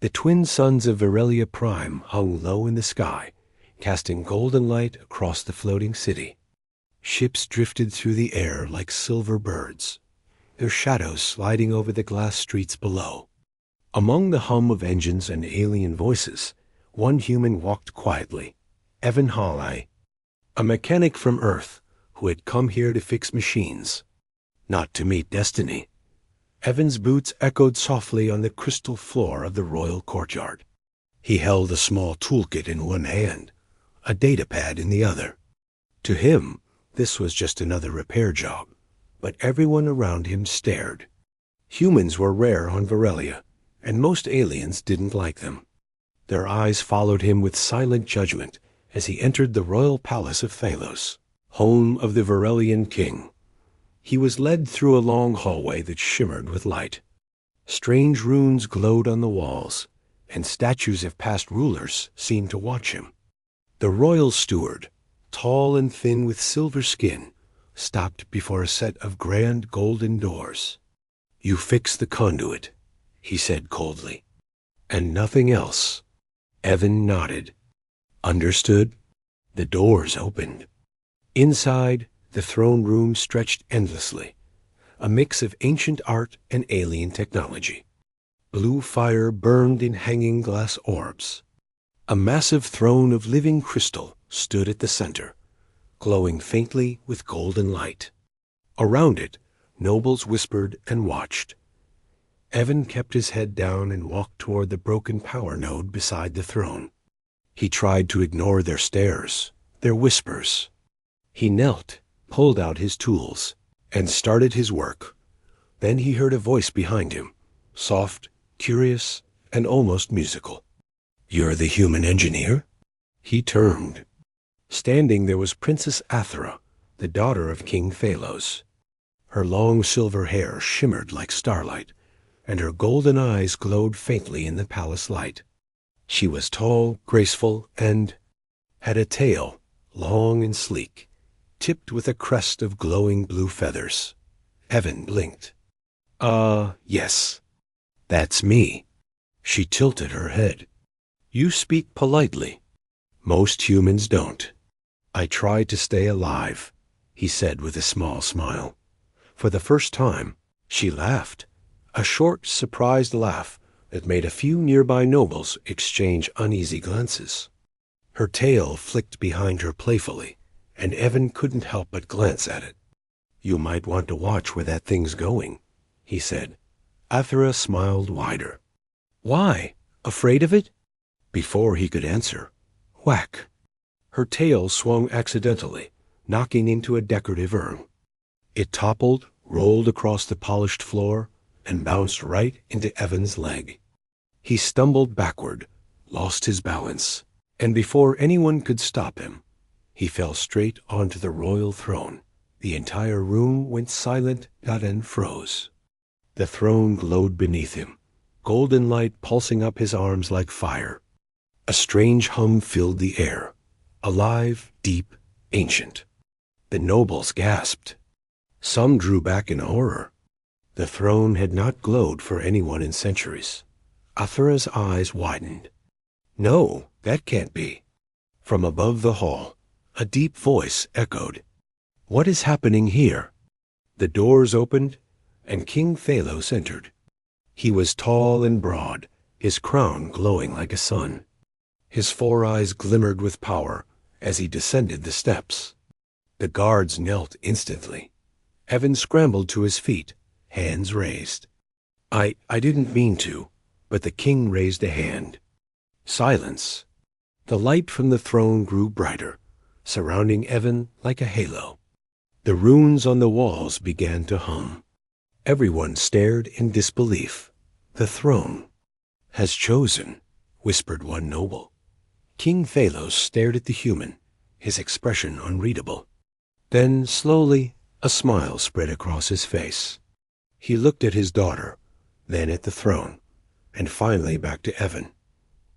The twin suns of Virelia Prime hung low in the sky, casting golden light across the floating city. Ships drifted through the air like silver birds, their shadows sliding over the glass streets below. Among the hum of engines and alien voices, one human walked quietly, Evan Hawley, a mechanic from Earth who had come here to fix machines, not to meet destiny. Evan's boots echoed softly on the crystal floor of the royal courtyard. He held a small toolkit in one hand, a datapad in the other. To him, this was just another repair job, but everyone around him stared. Humans were rare on Virelia, and most aliens didn't like them. Their eyes followed him with silent judgment as he entered the royal palace of Thalos, home of the Virelian king. He was led through a long hallway that shimmered with light. Strange runes glowed on the walls, and statues of past rulers seemed to watch him. The royal steward, tall and thin with silver skin, stopped before a set of grand golden doors. "You fix the conduit," he said coldly. "And nothing else." Evan nodded. "Understood." The doors opened. Inside, the throne room stretched endlessly, a mix of ancient art and alien technology. Blue fire burned in hanging glass orbs. A massive throne of living crystal stood at the center, glowing faintly with golden light. Around it, nobles whispered and watched. Evan kept his head down and walked toward the broken power node beside the throne. He tried to ignore their stares, their whispers. He knelt, pulled out his tools, and started his work. Then he heard a voice behind him, soft, curious, and almost musical. "You're the human engineer?" He turned. Standing there was Princess Athera, the daughter of King Thalos. Her long silver hair shimmered like starlight, and her golden eyes glowed faintly in the palace light. She was tall, graceful, and had a tail, long and sleek, tipped with a crest of glowing blue feathers. Evan blinked. Yes. That's me." She tilted her head. "You speak politely. Most humans don't." "I try to stay alive," he said with a small smile. For the first time, she laughed, a short, surprised laugh that made a few nearby nobles exchange uneasy glances. Her tail flicked behind her playfully, and Evan couldn't help but glance at it. "You might want to watch where that thing's going," he said. Athera smiled wider. "Why? Afraid of it?" Before he could answer, whack! Her tail swung accidentally, knocking into a decorative urn. It toppled, rolled across the polished floor, and bounced right into Evan's leg. He stumbled backward, lost his balance, and before anyone could stop him, he fell straight onto the royal throne. The entire room went silent and froze. The throne glowed beneath him, golden light pulsing up his arms like fire. A strange hum filled the air, alive, deep, ancient. The nobles gasped. Some drew back in horror. The throne had not glowed for anyone in centuries. Athera's eyes widened. "No, that can't be." From above the hall, a deep voice echoed. "What is happening here?" The doors opened, and King Thalos entered. He was tall and broad, his crown glowing like a sun. His four eyes glimmered with power as he descended the steps. The guards knelt instantly. Evan scrambled to his feet, hands raised. I didn't mean to," but the king raised a hand. Silence. The light from the throne grew brighter, surrounding Evan like a halo. The runes on the walls began to hum. Everyone stared in disbelief. "The throne has chosen," whispered one noble. King Thalos stared at the human, his expression unreadable. Then, slowly, a smile spread across his face. He looked at his daughter, then at the throne, and finally back to Evan.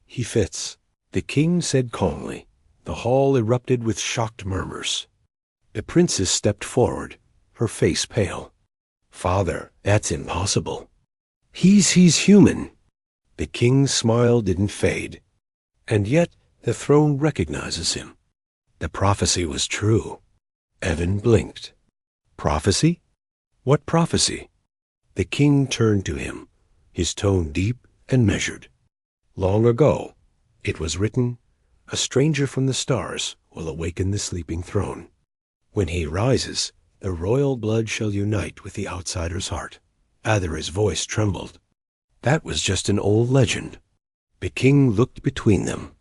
"He fits," the king said calmly. The hall erupted with shocked murmurs. The princess stepped forward, her face pale. "Father, that's impossible." He's human." The king's smile didn't fade, and yet the throne recognizes him. The prophecy was true. Evan blinked. Prophecy? What prophecy? The king turned to him, his tone deep and measured. Long ago, it was written, a stranger from the stars will awaken the sleeping throne. When he rises, the royal blood shall unite with the outsider's heart. Athera's voice trembled. That was just an old legend. The king looked between them.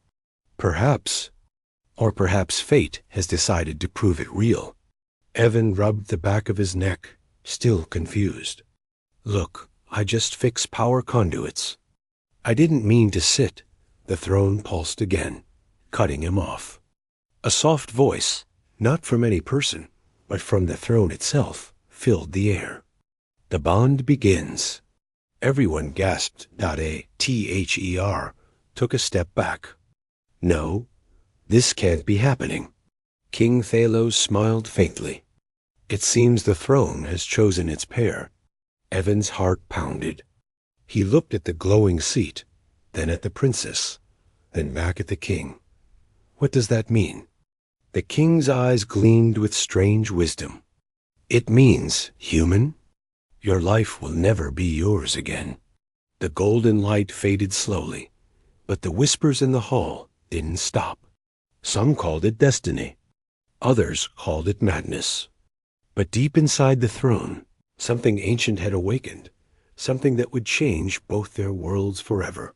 Perhaps fate has decided to prove it real. Evan rubbed the back of his neck, still confused. Look, I just fix power conduits. I didn't mean to sit. The throne pulsed again, cutting him off. A soft voice, not from any person, but from the throne itself, filled the air. The bond begins. Everyone gasped. THER took a step back. No, this can't be happening. King Thalos smiled faintly. It seems the throne has chosen its pair. Evan's heart pounded. He looked at the glowing seat, then at the princess, then back at the king. What does that mean? The king's eyes gleamed with strange wisdom. It means, human, your life will never be yours again. The golden light faded slowly, but the whispers in the hall didn't stop. Some called it destiny. Others called it madness. But deep inside the throne, something ancient had awakened, something that would change both their worlds forever.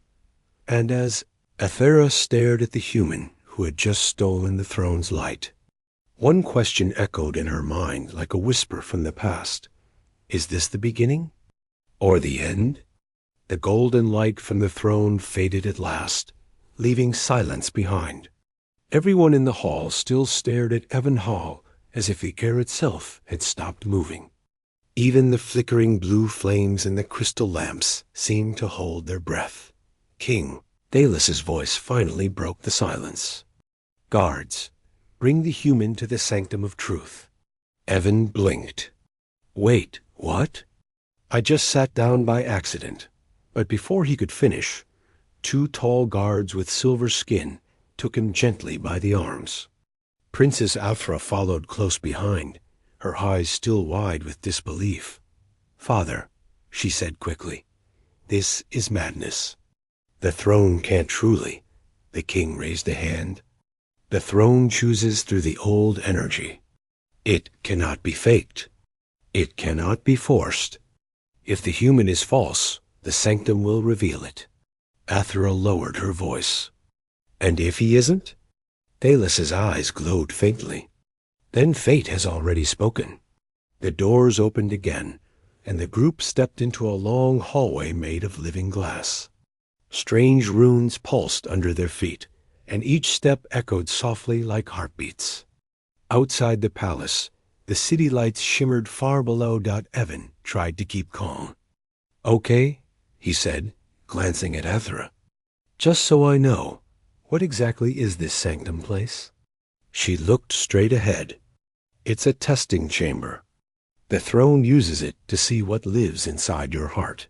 And as Athera stared at the human who had just stolen the throne's light, one question echoed in her mind like a whisper from the past. Is this the beginning? Or the end? The golden light from the throne faded at last, leaving silence behind. Everyone in the hall still stared at Evan Hall as if the air itself had stopped moving. Even the flickering blue flames in the crystal lamps seemed to hold their breath. King Thalos' voice finally broke the silence. Guards, bring the human to the sanctum of truth. Evan blinked. Wait, what? I just sat down by accident. But before he could finish, 2 tall guards with silver skin took him gently by the arms. Princess Athera followed close behind, her eyes still wide with disbelief. Father, she said quickly, this is madness. The throne can't truly. The king raised a hand. The throne chooses through the old energy. It cannot be faked. It cannot be forced. If the human is false, the sanctum will reveal it. Athera lowered her voice. And if he isn't? Thalos' eyes glowed faintly. Then fate has already spoken. The doors opened again, and the group stepped into a long hallway made of living glass. Strange runes pulsed under their feet, and each step echoed softly like heartbeats. Outside the palace, the city lights shimmered far below. Evan tried to keep calm. Okay, he said, glancing at Athera. Just so I know, what exactly is this sanctum place? She looked straight ahead. It's a testing chamber. The throne uses it to see what lives inside your heart.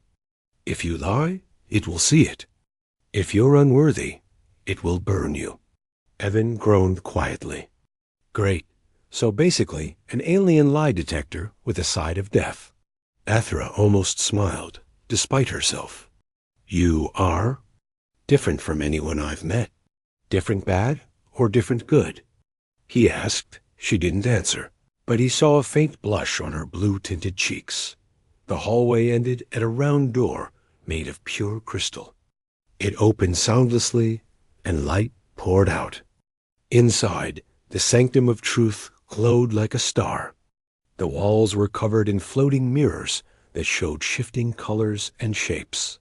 If you lie, it will see it. If you're unworthy, it will burn you. Evan groaned quietly. Great. So basically, an alien lie detector with a side of death. Athera almost smiled, despite herself. You are? Different from anyone I've met. Different bad or different good? He asked. She didn't answer, but he saw a faint blush on her blue-tinted cheeks. The hallway ended at a round door made of pure crystal. It opened soundlessly, and light poured out. Inside, the sanctum of truth glowed like a star. The walls were covered in floating mirrors that showed shifting colors and shapes.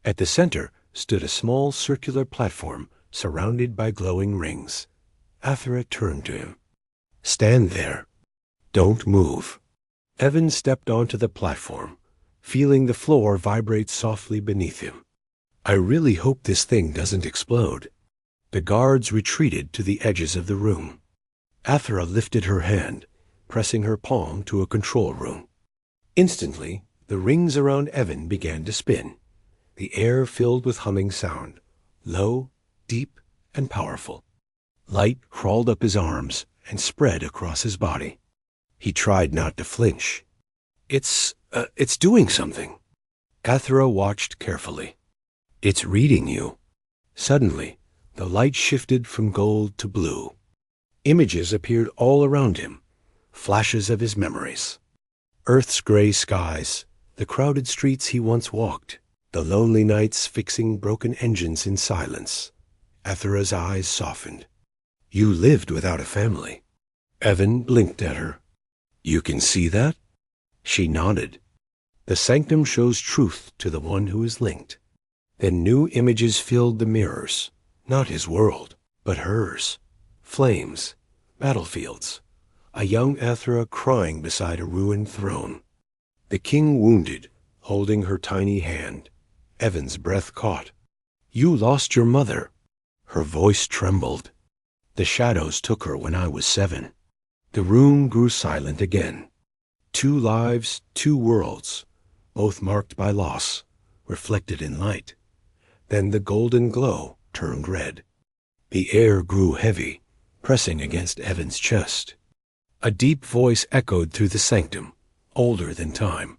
At the center stood a small circular platform surrounded by glowing rings. Athera turned to him. Stand there. Don't move. Evan stepped onto the platform, feeling the floor vibrate softly beneath him. I really hope this thing doesn't explode. The guards retreated to the edges of the room. Athera lifted her hand, pressing her palm to a control room. Instantly, the rings around Evan began to spin. the air filled with humming sound, low, deep, and powerful. Light crawled up his arms and spread across his body. He tried not to flinch. It's doing something. Athera watched carefully. It's reading you. Suddenly, the light shifted from gold to blue. Images appeared all around him, flashes of his memories. Earth's gray skies, the crowded streets he once walked, the lonely nights fixing broken engines in silence. Athera's eyes softened. You lived without a family. Evan blinked at her. You can see that? She nodded. The sanctum shows truth to the one who is linked. Then new images filled the mirrors, not his world, but hers. Flames, battlefields, a young Athera crying beside a ruined throne. The king wounded, holding her tiny hand. Evan's breath caught. You lost your mother. Her voice trembled. The shadows took her when I was 7. The room grew silent again. 2 lives, 2 worlds, both marked by loss, reflected in light. Then the golden glow turned red. The air grew heavy, pressing against Evan's chest. A deep voice echoed through the sanctum, older than time.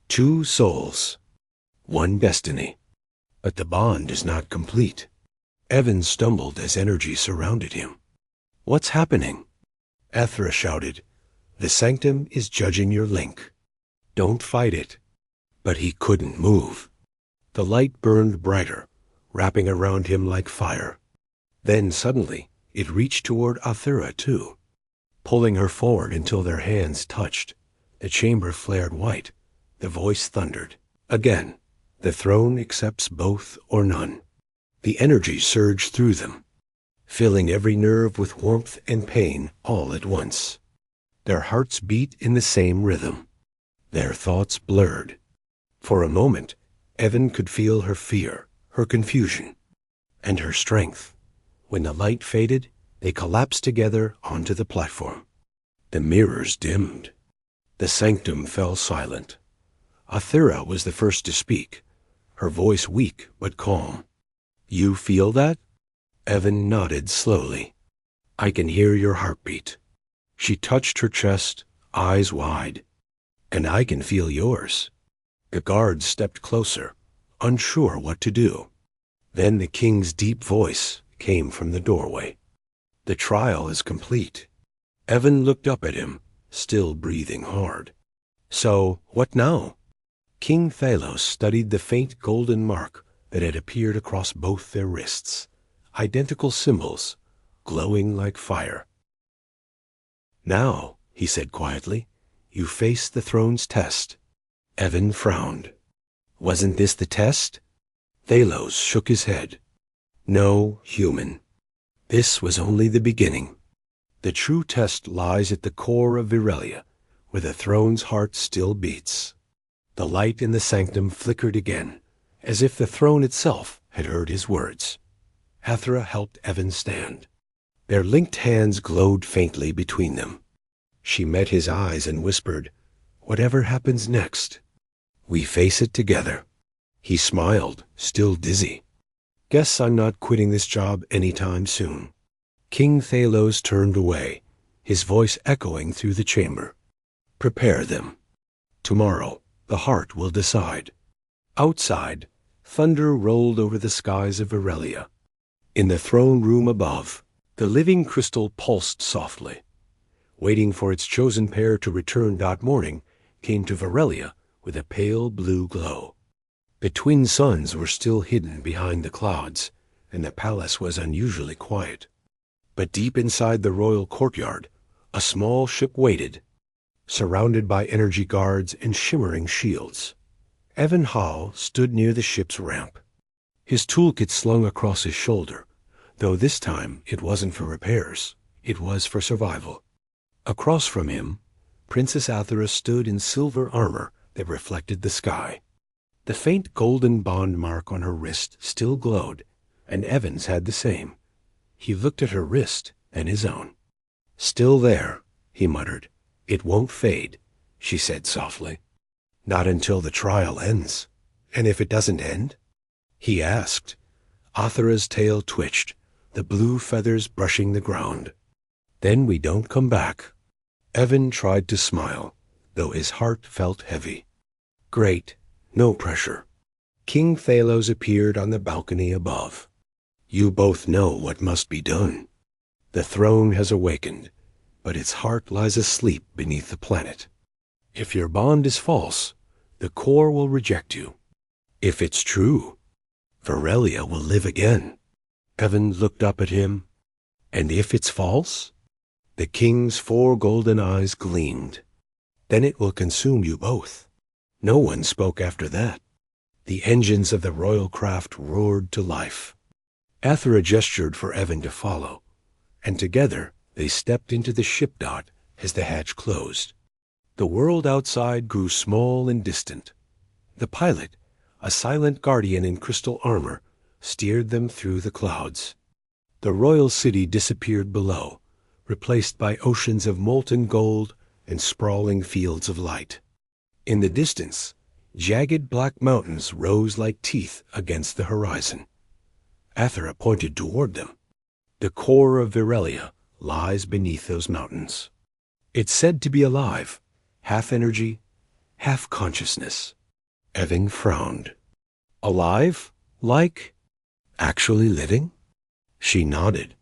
2 souls, 1 destiny. But the bond is not complete. Evan stumbled as energy surrounded him. What's happening? Athera shouted. The sanctum is judging your link. Don't fight it. But he couldn't move. The light burned brighter, wrapping around him like fire. Then suddenly, it reached toward Athera too, pulling her forward until their hands touched. The chamber flared white. The voice thundered. Again, the throne accepts both or none. The energy surged through them, filling every nerve with warmth and pain all at once. Their hearts beat in the same rhythm. Their thoughts blurred. For a moment, Evan could feel her fear, her confusion, and her strength. When the light faded, they collapsed together onto the platform. The mirrors dimmed. The sanctum fell silent. Athera was the first to speak, her voice weak but calm. You feel that? Evan nodded slowly. I can hear your heartbeat. She touched her chest, eyes wide. And I can feel yours. The guards stepped closer, unsure what to do. Then the king's deep voice came from the doorway. The trial is complete. Evan looked up at him, still breathing hard. So, what now? King Thalos studied the faint golden mark that had appeared across both their wrists. Identical symbols, glowing like fire. Now, he said quietly, you face the throne's test. Evan frowned. Wasn't this the test? Thalos shook his head. No, human. This was only the beginning. The true test lies at the core of Virelia, where the throne's heart still beats. The light in the sanctum flickered again, as if the throne itself had heard his words. Athera helped Evan stand. Their linked hands glowed faintly between them. She met his eyes and whispered, Whatever happens next, we face it together. He smiled, still dizzy. Guess I'm not quitting this job anytime soon. King Thalos turned away, his voice echoing through the chamber. Prepare them. Tomorrow, the heart will decide. Outside, thunder rolled over the skies of Virelia. In the throne room above, the living crystal pulsed softly. Waiting for its chosen pair to return that morning, came to Virelia with a pale blue glow. The twin suns were still hidden behind the clouds, and the palace was unusually quiet. But deep inside the royal courtyard, a small ship waited, surrounded by energy guards and shimmering shields. Evan Howe stood near the ship's ramp, his toolkit slung across his shoulder, though this time it wasn't for repairs, it was for survival. Across from him, Princess Athera stood in silver armor that reflected the sky. The faint golden bond mark on her wrist still glowed, and Evan's had the same. He looked at her wrist and his own. Still there, he muttered. It won't fade, she said softly. Not until the trial ends. And if it doesn't end? he asked. Athera's tail twitched, the blue feathers brushing the ground. Then we don't come back. Evan tried to smile, though his heart felt heavy. Great, no pressure. King Thalos appeared on the balcony above. You both know what must be done. The throne has awakened, but its heart lies asleep beneath the planet. If your bond is false, the core will reject you. If it's true, Virelia will live again. Evan looked up at him. And if it's false? The king's 4 golden eyes gleamed. Then it will consume you both. No one spoke after that. The engines of the royal craft roared to life. Athera gestured for Evan to follow, and together they stepped into the ship dot as the hatch closed. The world outside grew small and distant. The pilot, a silent guardian in crystal armor, steered them through the clouds. The royal city disappeared below, replaced by oceans of molten gold and sprawling fields of light. In the distance, jagged black mountains rose like teeth against the horizon. Athera pointed toward them. The core of Virelia lies beneath those mountains. It's said to be alive, half energy, half consciousness. Evan frowned. Alive? Like? Actually living? She nodded.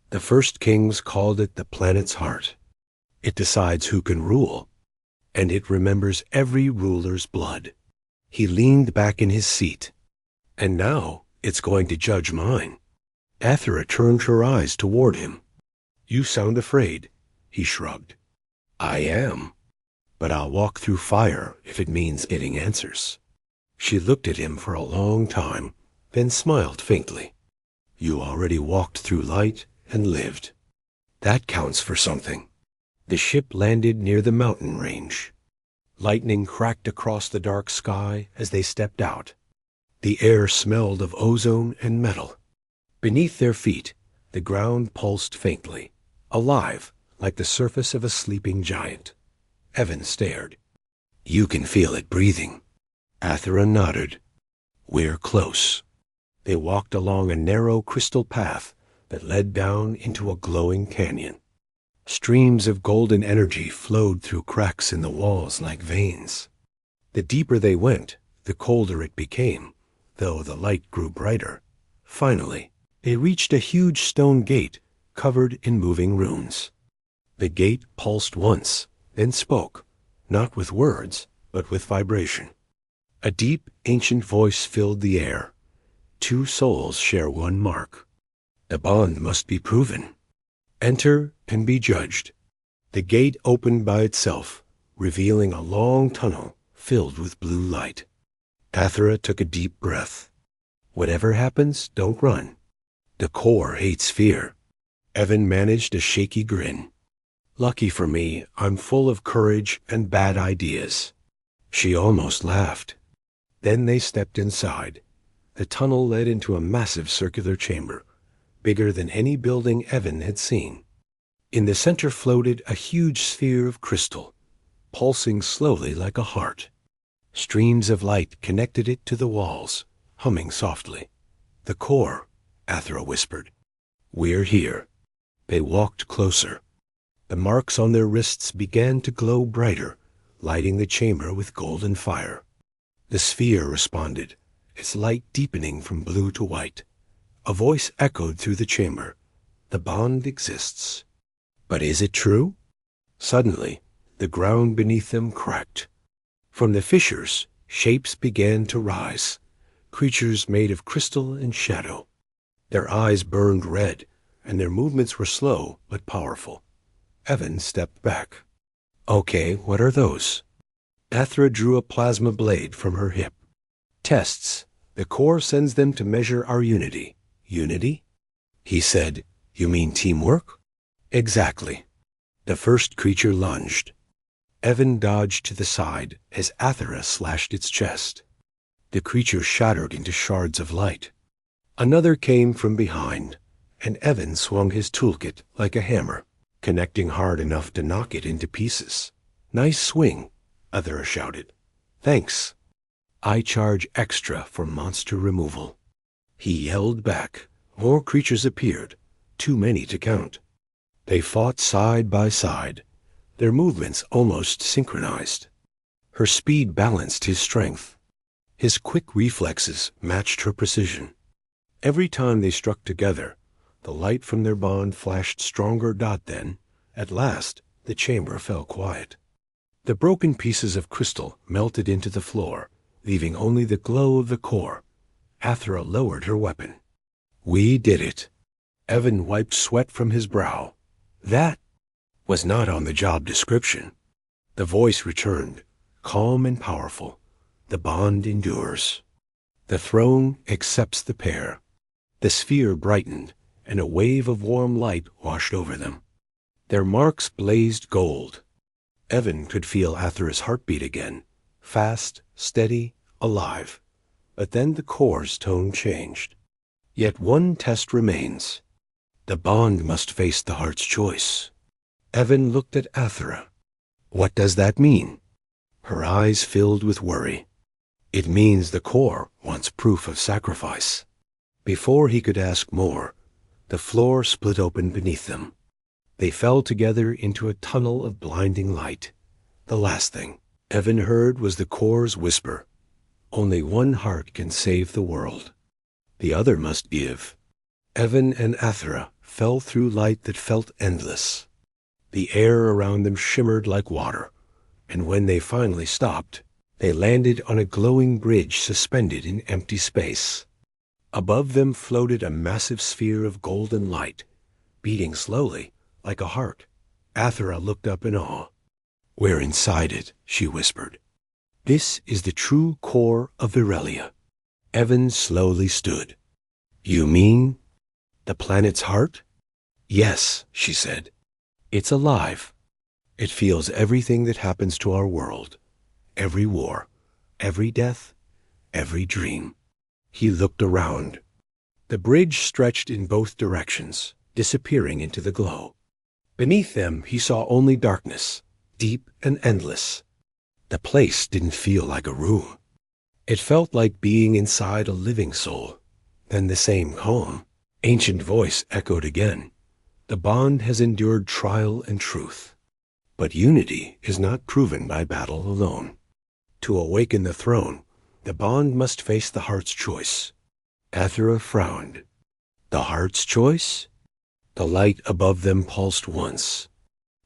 The first kings called it the planet's heart. It decides who can rule, and it remembers every ruler's blood. He leaned back in his seat. And now it's going to judge mine. Athera turned her eyes toward him. You sound afraid, he shrugged. I am, but I'll walk through fire if it means getting answers. She looked at him for a long time, then smiled faintly. You already walked through light and lived. That counts for something. The ship landed near the mountain range. Lightning cracked across the dark sky as they stepped out. The air smelled of ozone and metal. Beneath their feet, the ground pulsed faintly, alive like the surface of a sleeping giant. Evan stared. You can feel it breathing. Athera nodded. We're close. They walked along a narrow crystal path that led down into a glowing canyon. Streams of golden energy flowed through cracks in the walls like veins. The deeper they went, the colder it became, though the light grew brighter. Finally, they reached a huge stone gate covered in moving runes. The gate pulsed once, then spoke, not with words, but with vibration. A deep, ancient voice filled the air. 2 souls share one mark. The bond must be proven. Enter and be judged. The gate opened by itself, revealing a long tunnel filled with blue light. Athera took a deep breath. Whatever happens, don't run. The core hates fear. Evan managed a shaky grin. Lucky for me, I'm full of courage and bad ideas. She almost laughed. Then they stepped inside. The tunnel led into a massive circular chamber, bigger than any building Evan had seen. In the center floated a huge sphere of crystal, pulsing slowly like a heart. Streams of light connected it to the walls, humming softly. The core, Athera whispered. We're here. They walked closer. The marks on their wrists began to glow brighter, lighting the chamber with golden fire. The sphere responded, its light deepening from blue to white. A voice echoed through the chamber. The bond exists. But is it true? Suddenly, the ground beneath them cracked. From the fissures, shapes began to rise, creatures made of crystal and shadow. Their eyes burned red, and their movements were slow but powerful. Evan stepped back. Okay, what are those? Athera drew a plasma blade from her hip. Tests. The core sends them to measure our unity. Unity? He said, You mean teamwork? Exactly. The first creature lunged. Evan dodged to the side as Athera slashed its chest. The creature shattered into shards of light. Another came from behind, and Evan swung his toolkit like a hammer, connecting hard enough to knock it into pieces. Nice swing, Athera shouted. Thanks. I charge extra for monster removal. He yelled back. More creatures appeared, too many to count. They fought side by side, their movements almost synchronized. Her speed balanced his strength. His quick reflexes matched her precision. Every time they struck together, the light from their bond flashed stronger. Then, at last, the chamber fell quiet. The broken pieces of crystal melted into the floor, leaving only the glow of the core. Athra lowered her weapon. We did it. Evan wiped sweat from his brow. That was not on the job description. The voice returned, calm and powerful. The bond endures. The throne accepts the pair. The sphere brightened, and a wave of warm light washed over them. Their marks blazed gold. Evan could feel Athra's heartbeat again, fast, steady, alive. But then the core's tone changed. Yet one test remains. The bond must face the heart's choice. Evan looked at Athra. What does that mean? Her eyes filled with worry. It means the core wants proof of sacrifice. Before he could ask more, the floor split open beneath them. They fell together into a tunnel of blinding light. The last thing Evan heard was the core's whisper. Only one heart can save the world. The other must give. Evan and Athra fell through light that felt endless. The air around them shimmered like water, and when they finally stopped, they landed on a glowing bridge suspended in empty space. Above them floated a massive sphere of golden light, beating slowly, like a heart. Athra looked up in awe. We're inside it, she whispered. This is the true core of Virelia. Evan slowly stood. You mean the planet's heart? Yes, she said. It's alive. It feels everything that happens to our world. Every war, every death, every dream. He looked around. The bridge stretched in both directions, disappearing into the glow. Beneath them he saw only darkness, deep and endless. The place didn't feel like a room. It felt like being inside a living soul. Then the same calm, ancient voice echoed again. The bond has endured trial and truth. But unity is not proven by battle alone. To awaken the throne, the bond must face the heart's choice. Athra frowned. The heart's choice? The light above them pulsed once.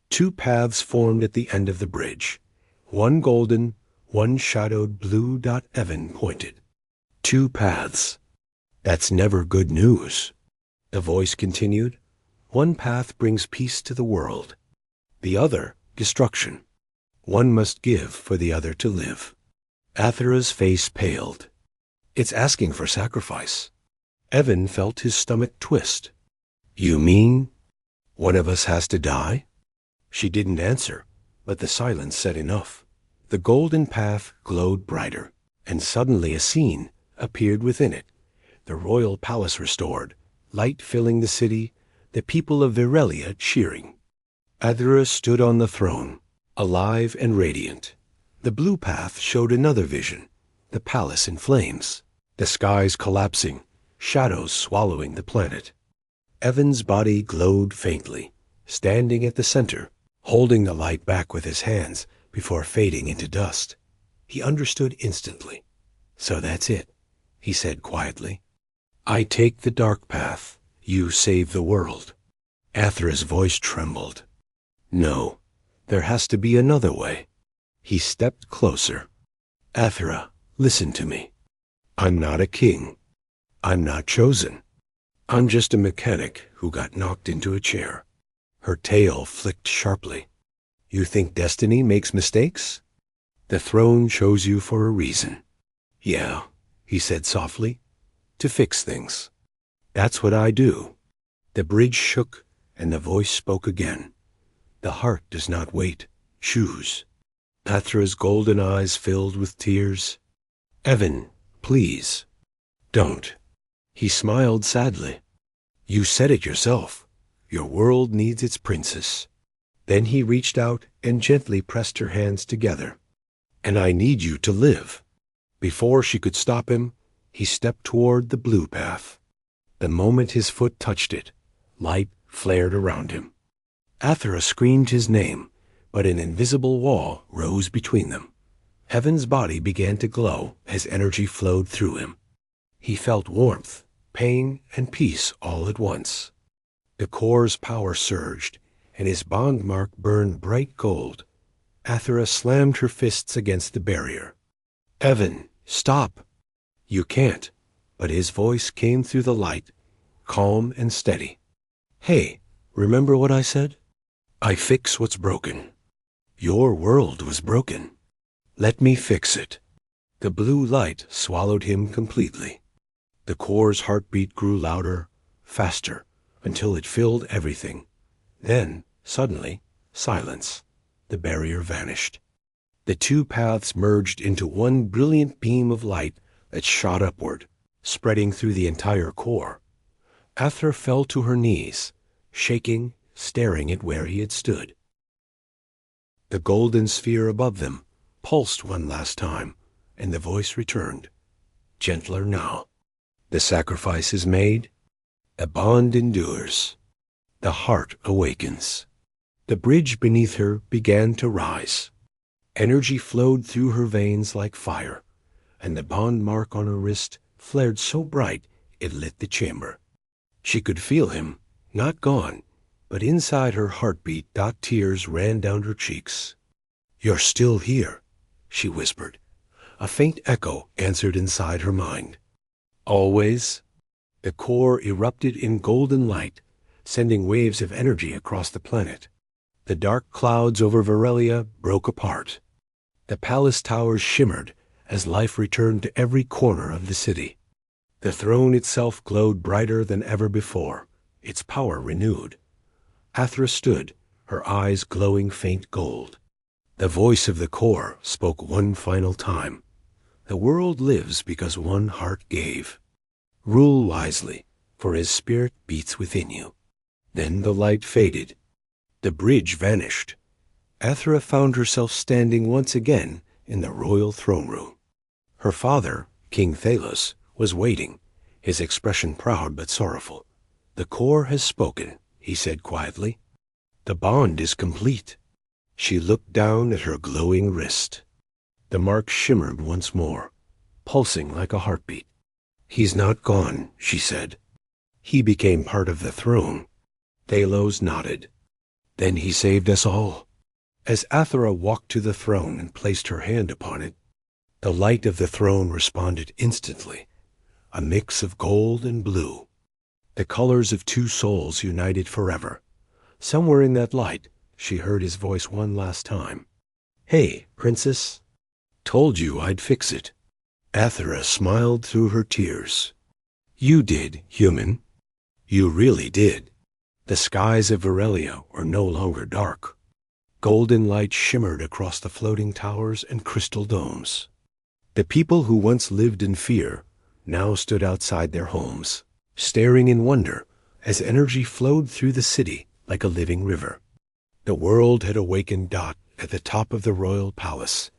Two paths formed at the end of the bridge. One golden, one shadowed blue. Evan pointed. Two paths. That's never good news. The voice continued. One path brings peace to the world. The other, destruction. One must give for the other to live. Athra's face paled. It's asking for sacrifice. Evan felt his stomach twist. You mean one of us has to die? She didn't answer, but the silence said enough. The golden path glowed brighter, and suddenly a scene appeared within it. The royal palace restored, light filling the city, the people of Virelia cheering. Athra stood on the throne, alive and radiant. The blue path showed another vision, the palace in flames, the skies collapsing, shadows swallowing the planet. Evan's body glowed faintly, standing at the center, holding the light back with his hands before fading into dust. He understood instantly. So that's it, he said quietly. I take the dark path, you save the world. Athra's voice trembled. No, there has to be another way. He stepped closer. Athra, listen to me. I'm not a king. I'm not chosen. I'm just a mechanic who got knocked into a chair. Her tail flicked sharply. You think destiny makes mistakes? The throne chose you for a reason. Yeah, he said softly, to fix things. That's what I do. The bridge shook, and the voice spoke again. The heart does not wait. Choose. Athra's golden eyes filled with tears. Evan, please, don't. He smiled sadly. You said it yourself. Your world needs its princess. Then he reached out and gently pressed her hands together. And I need you to live. Before she could stop him, He stepped toward the blue path. The moment his foot touched it, light flared around him. Athera screamed his name, but an invisible wall rose between them. Heaven's body began to glow as energy flowed through him. He felt warmth, pain, and peace all at once. The core's power surged, and his bond mark burned bright gold. Athera slammed her fists against the barrier. "Evan, stop!" "You can't," but his voice came through the light, calm and steady. "Hey, remember what I said? I fix what's broken. Your world was broken. Let me fix it." The blue light swallowed him completely. The core's heartbeat grew louder, faster, until it filled everything. Then, suddenly, silence. The barrier vanished. The two paths merged into one brilliant beam of light that shot upward, spreading through the entire core. Athera fell to her knees, shaking, staring at where he had stood. The golden sphere above them pulsed one last time, and the voice returned, gentler now. "The sacrifice is made. A bond endures. The heart awakens." The bridge beneath her began to rise. Energy flowed through her veins like fire, and the bond mark on her wrist flared so bright it lit the chamber. She could feel him, not gone, but inside her heartbeat tears ran down her cheeks. "You're still here," she whispered. A faint echo answered inside her mind. "Always?" The core erupted in golden light, sending waves of energy across the planet. The dark clouds over Varelia broke apart. The palace towers shimmered as life returned to every corner of the city. The throne itself glowed brighter than ever before, its power renewed. Athera stood, her eyes glowing faint gold. The voice of the core spoke one final time. "The world lives because one heart gave. Rule wisely, for his spirit beats within you." Then the light faded. The bridge vanished. Athera found herself standing once again in the royal throne room. Her father, King Thalos, was waiting, his expression proud but sorrowful. "The core has spoken," he said quietly. "The bond is complete." She looked down at her glowing wrist. The mark shimmered once more, pulsing like a heartbeat. "He's not gone," she said. "He became part of the throne." Thalos nodded. "Then he saved us all." As Athera walked to the throne and placed her hand upon it, the light of the throne responded instantly, a mix of gold and blue, the colors of two souls united forever. Somewhere in that light, she heard his voice one last time. "Hey, princess. Told you I'd fix it." Athera smiled through her tears. "You did, human. You really did." The skies of Varelia were no longer dark. Golden light shimmered across the floating towers and crystal domes. The people who once lived in fear now stood outside their homes, staring in wonder as energy flowed through the city like a living river. The world had awakened. At the top of the royal palace,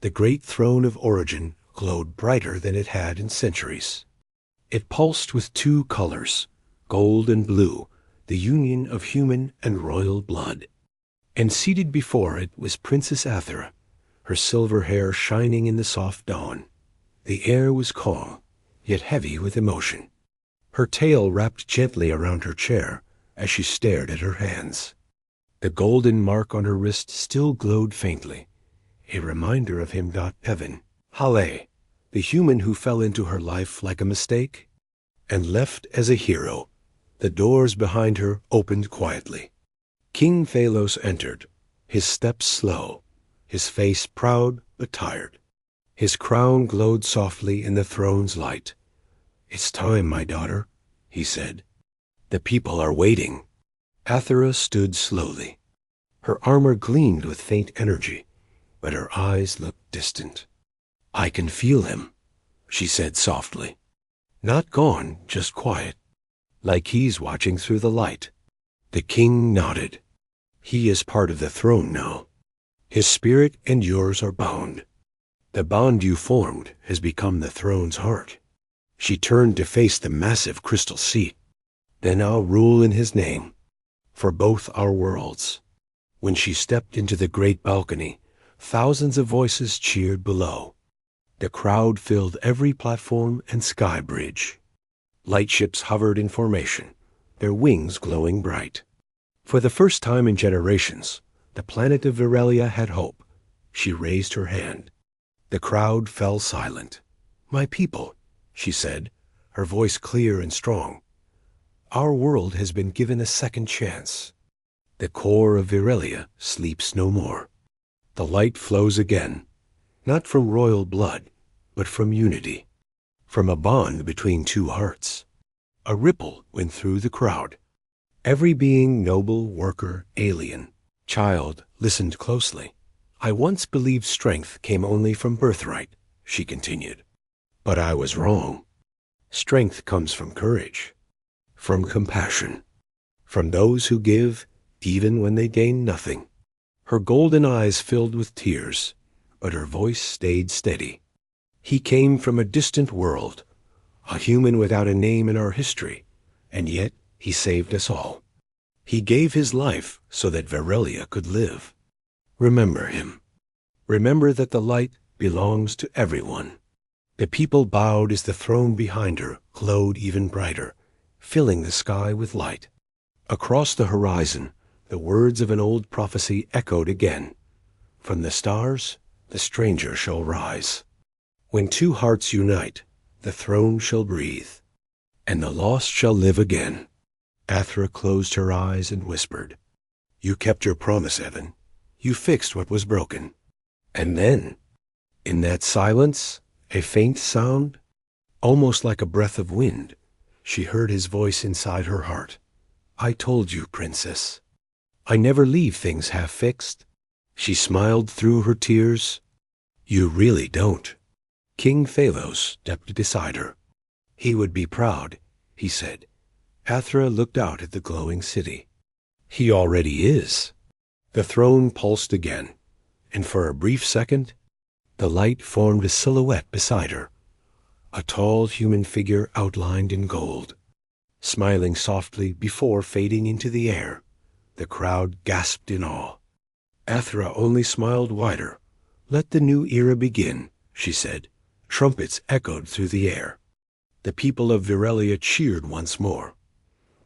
the great throne of origin glowed brighter than it had in centuries. It pulsed with two colors, gold and blue, the union of human and royal blood. And seated before it was Princess Athera, her silver hair shining in the soft dawn. The air was calm, yet heavy with emotion. Her tail wrapped gently around her chair as she stared at her hands. The golden mark on her wrist still glowed faintly, a reminder of him. Evan, Hale, the human who fell into her life like a mistake and left as a hero. The doors behind her opened quietly. King Thalos entered, his steps slow, his face proud but tired. His crown glowed softly in the throne's light. "It's time, my daughter," he said. "The people are waiting." Athera stood slowly. Her armor gleamed with faint energy, but her eyes looked distant. "I can feel him," she said softly. "Not gone, just quiet, like he's watching through the light." The king nodded. "He is part of the throne now. His spirit and yours are bound. The bond you formed has become the throne's heart." She turned to face the massive crystal seat. "Then I'll rule in his name, for both our worlds." When she stepped into the great balcony, thousands of voices cheered below. The crowd filled every platform and sky bridge. Lightships hovered in formation, their wings glowing bright. For the first time in generations, the planet of Virelia had hope. She raised her hand. The crowd fell silent. "My people," she said, her voice clear and strong, "our world has been given a second chance. The core of Virelia sleeps no more. The light flows again, not from royal blood, but from unity, from a bond between two hearts." A ripple went through the crowd. Every being, noble, worker, alien, child, listened closely. "I once believed strength came only from birthright," she continued. "But I was wrong. Strength comes from courage, from compassion, from those who give even when they gain nothing." Her golden eyes filled with tears, but her voice stayed steady. "He came from a distant world, a human without a name in our history, and yet he saved us all. He gave his life so that Virelia could live. Remember him. Remember that the light belongs to everyone." The people bowed as the throne behind her glowed even brighter, filling the sky with light. Across the horizon, the words of an old prophecy echoed again. "From the stars, the stranger shall rise. When two hearts unite, the throne shall breathe, and the lost shall live again." Athra closed her eyes and whispered, "You kept your promise, Evan. You fixed what was broken." And then, in that silence, a faint sound, almost like a breath of wind, she heard his voice inside her heart. "I told you, princess. I never leave things half fixed." She smiled through her tears. "You really don't." King Phalos stepped beside her. "He would be proud," he said. Athra looked out at the glowing city. "He already is." The throne pulsed again, and for a brief second, the light formed a silhouette beside her, a tall human figure outlined in gold. Smiling softly before fading into the air, the crowd gasped in awe. Athra only smiled wider. "Let the new era begin," she said. Trumpets echoed through the air. The people of Virelia cheered once more.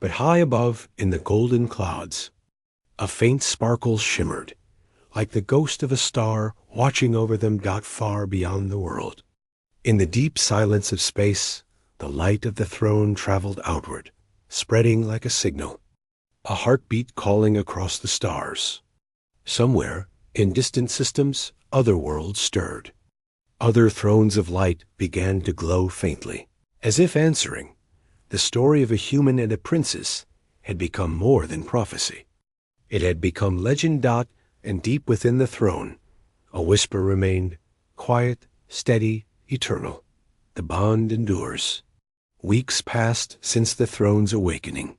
But high above, in the golden clouds, a faint sparkle shimmered, like the ghost of a star watching over them far beyond the world. In the deep silence of space, the light of the throne traveled outward, spreading like a signal, a heartbeat calling across the stars. Somewhere, in distant systems, other worlds stirred. Other thrones of light began to glow faintly. As if answering, the story of a human and a princess had become more than prophecy. It had become legend. And deep within the throne, a whisper remained, quiet, steady, eternal. The bond endures. Weeks passed since the throne's awakening.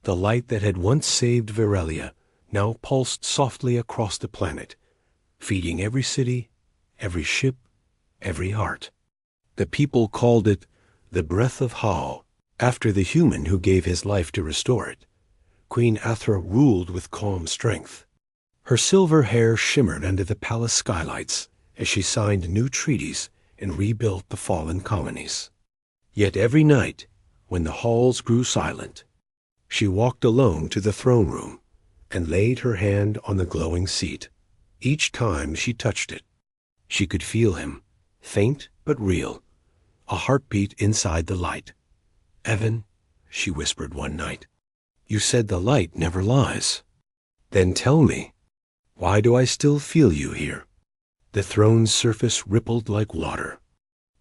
The light that had once saved Virelia now pulsed softly across the planet, feeding every city, every ship, every heart. The people called it the breath of Hao, after the human who gave his life to restore it. Queen Athra ruled with calm strength. Her silver hair shimmered under the palace skylights as she signed new treaties and rebuilt the fallen colonies. Yet every night, when the halls grew silent, she walked alone to the throne room and laid her hand on the glowing seat. Each time she touched it, she could feel him, faint but real, a heartbeat inside the light. "Evan," she whispered one night, "you said the light never lies. Then tell me, why do I still feel you here?" The throne's surface rippled like water.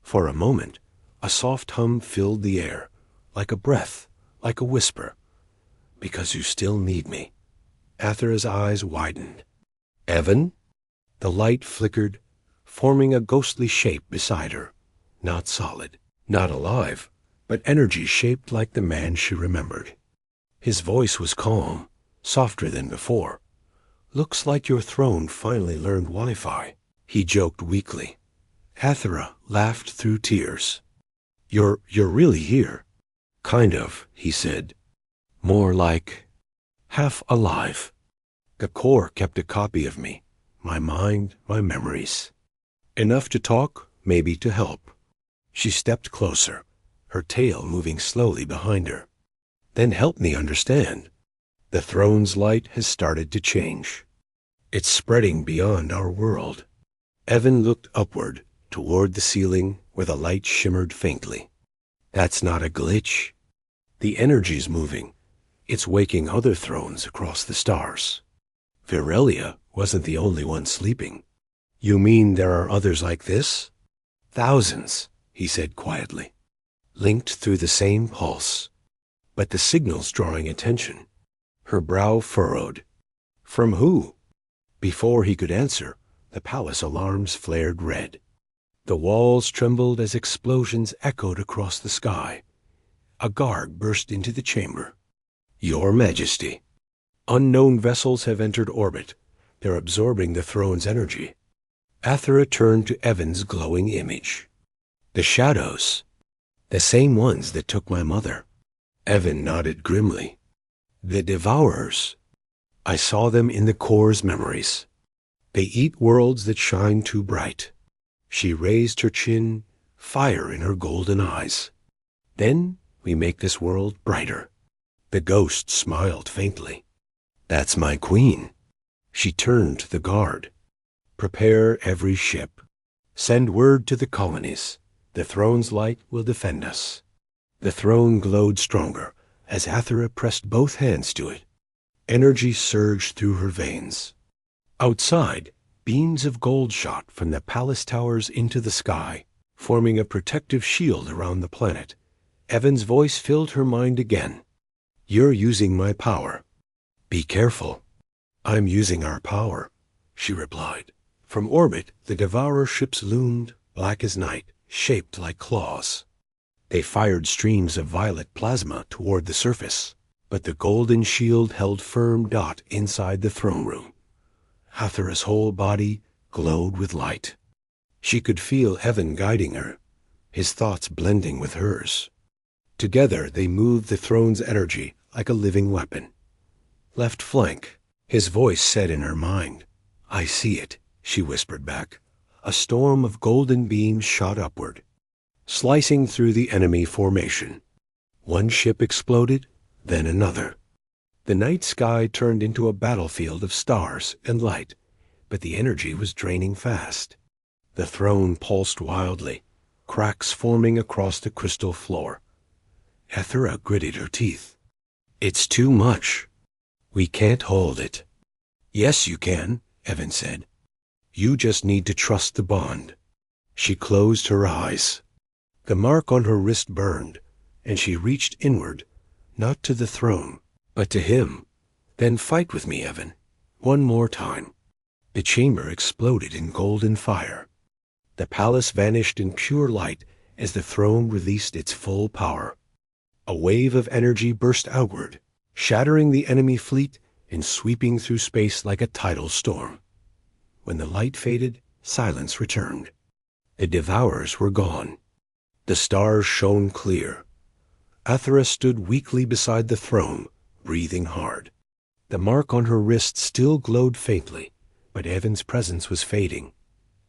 For a moment, a soft hum filled the air, like a breath, like a whisper. "Because you still need me." Athra's eyes widened. "Evan?" The light flickered, forming a ghostly shape beside her. Not solid, not alive, but energy shaped like the man she remembered. His voice was calm, softer than before. "Looks like your throne finally learned Wi-Fi," he joked weakly. Athra laughed through tears. You're really here. Kind of, he said. More like half alive. The core kept a copy of me, my mind, my memories. Enough to talk, maybe to help. She stepped closer, her tail moving slowly behind her. Then help me understand. The throne's light has started to change. It's spreading beyond our world. Evan looked upward, toward the ceiling where the light shimmered faintly. That's not a glitch. The energy's moving. It's waking other thrones across the stars. Virelia wasn't the only one sleeping. You mean there are others like this? Thousands, he said quietly, linked through the same pulse. But the signal's drawing attention. Her brow furrowed. From who? Before he could answer, the palace alarms flared red. The walls trembled as explosions echoed across the sky. A guard burst into the chamber. Your Majesty. Unknown vessels have entered orbit. They're absorbing the throne's energy. Athera turned to Evan's glowing image. The shadows. The same ones that took my mother. Evan nodded grimly. The Devourers. I saw them in the core's memories. They eat worlds that shine too bright. She raised her chin, fire in her golden eyes. Then we make this world brighter. The ghost smiled faintly. That's my queen. She turned to the guard. Prepare every ship. Send word to the colonies. The throne's light will defend us. The throne glowed stronger as Athera pressed both hands to it. Energy surged through her veins. Outside, beams of gold shot from the palace towers into the sky, forming a protective shield around the planet. Evan's voice filled her mind again. You're using my power. Be careful. I'm using our power, she replied. From orbit, the Devourer ships loomed, black as night, shaped like claws. They fired streams of violet plasma toward the surface, but the golden shield held firm dot inside the throne room. Athera's whole body glowed with light. She could feel Evan guiding her, his thoughts blending with hers. Together they moved the throne's energy like a living weapon. Left flank, his voice said in her mind. I see it, she whispered back. A storm of golden beams shot upward, slicing through the enemy formation. One ship exploded, then another. The night sky turned into a battlefield of stars and light, but the energy was draining fast. The throne pulsed wildly, cracks forming across the crystal floor. Athera gritted her teeth. It's too much. We can't hold it. Yes, you can, Evan said. You just need to trust the bond. She closed her eyes. The mark on her wrist burned, and she reached inward, not to the throne, but to him. Then fight with me, Evan. One more time. The chamber exploded in golden fire. The palace vanished in pure light as the throne released its full power. A wave of energy burst outward, shattering the enemy fleet and sweeping through space like a tidal storm. When the light faded, silence returned. The Devourers were gone. The stars shone clear. Athera stood weakly beside the throne, breathing hard. The mark on her wrist still glowed faintly, but Evan's presence was fading.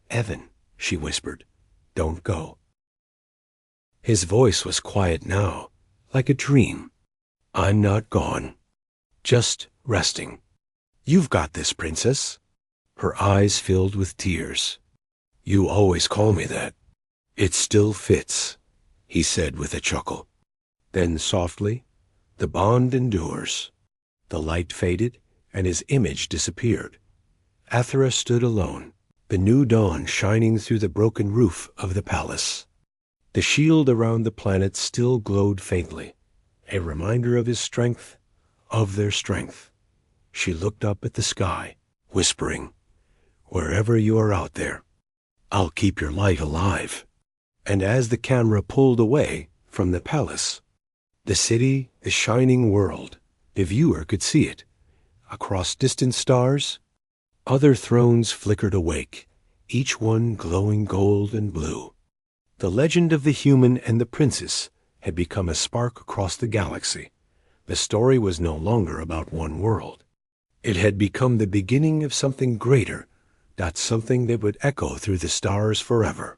Evan, she whispered, don't go. His voice was quiet now, like a dream. I'm not gone. Just resting. You've got this, princess. Her eyes filled with tears. You always call me that. It still fits, he said with a chuckle. Then softly, the bond endures. The light faded, and his image disappeared. Athera stood alone, the new dawn shining through the broken roof of the palace. The shield around the planet still glowed faintly, a reminder of his strength, of their strength. She looked up at the sky, whispering, wherever you are out there, I'll keep your light alive. And as the camera pulled away from the palace, the city, the shining world, the viewer could see it. Across distant stars, other thrones flickered awake, each one glowing gold and blue. The legend of the human and the princess had become a spark across the galaxy. The story was no longer about one world. It had become the beginning of something greater, that something that would echo through the stars forever.